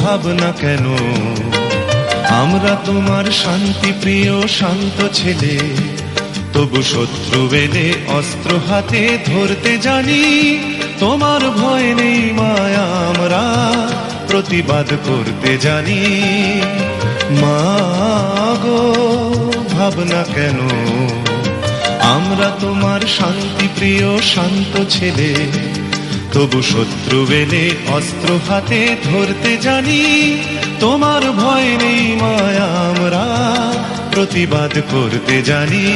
ভাবনা কেন? আমরা তোমার শান্তি প্রিয় শান্ত ছেলে, তবু শত্রু এলে অস্ত্র হাতে ধরতে জানি। তোমার ভয় নেই মায়া, আমরা প্রতিবাদ করতে জানি। মা গো ভাবনা কেন? আমরা তোমার শান্তি প্রিয় শান্ত ছেলে, তবু শত্রু এলে অস্ত্র হাতে ধরতে জানি। তোমার ভয় নেই মায়া, আমরা প্রতিবাদ করতে জানি।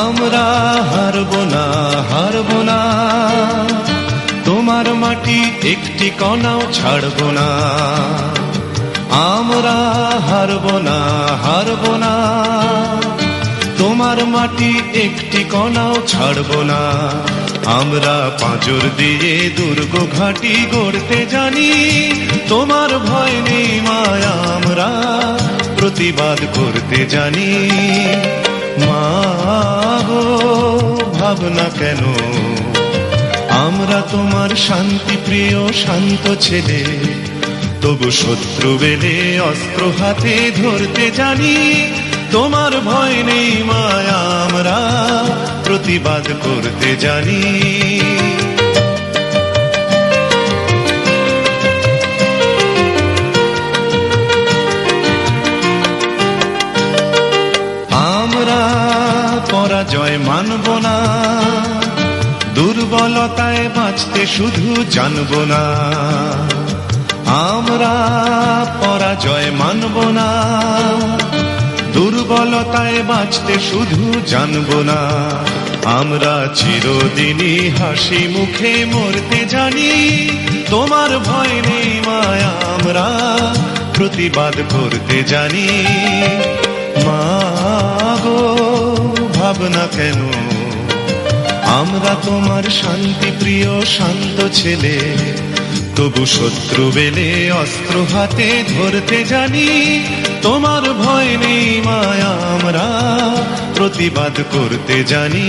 আমরা হারব না, হারব না, তোমার মাটি একটি কণাও ছাড়ব না। আমরা হারব না, হারব না, তোমার মাটি একটি কণাও ছাড়ব না। আমরা পাঁজর দিয়ে দুর্গ ঘাঁটি গড়তে জানি। তোমার ভয় নেই মায়া, আমরা প্রতিবাদ করতে জানি। মা গো ভাবনা কেন? আমরা তোমার শান্তি প্রিয় শান্ত ছেলে, তবু শত্রু এলে অস্ত্র হাতে ধরতে জানি। তোমার ভয় নেই মায়া, আমরা প্রতিবাদ করতে জানি। আমরা পরাজয় মানব না, দুর্বলতায় বাঁচতে শুধু জানব না। আমরা পরাজয় মানব না, দুর্বলতায় বাঁচতে শুধু জানব না। আমরা চিরদিনই হাসি মুখে মরতে জানি। তোমার ভয় নেই মায়া, আমরা প্রতিবাদ করতে জানি। মা গো ভাবনা কেন? আমরা তোমার শান্তি প্রিয় শান্ত ছেলে, তবু শত্রু এলে অস্ত্র হাতে ধরতে জানি। তোমার ভয় নেই মায়া, আমরা প্রতিবাদ করতে জানি।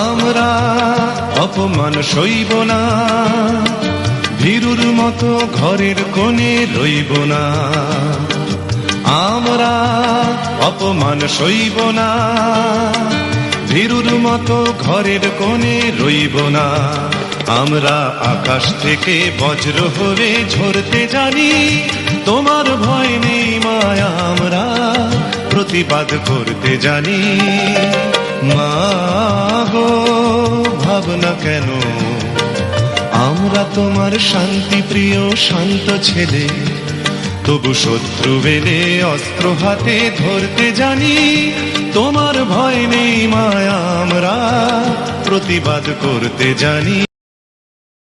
আমরা অপমান সইব না, ভীরুর মতো ঘরের কোণে রইব না। আমরা অপমান সইব না, ভীরুর মতো ঘরের কোণে রইব না। আমরা আকাশ থেকে বজ্র হয়ে ঝরতে জানি। তোমার ভয় নেই মায়া, আমরা প্রতিবাদ করতে জানি। মা গো ভাবনা কেন? আমরা তোমার শান্তি প্রিয় শান্ত ছেলে, তবু শত্রু এলে অস্ত্র হাতে ধরতে জানি। তোমার ভয় নেই মায়া, আমরা প্রতিবাদ করতে জানি।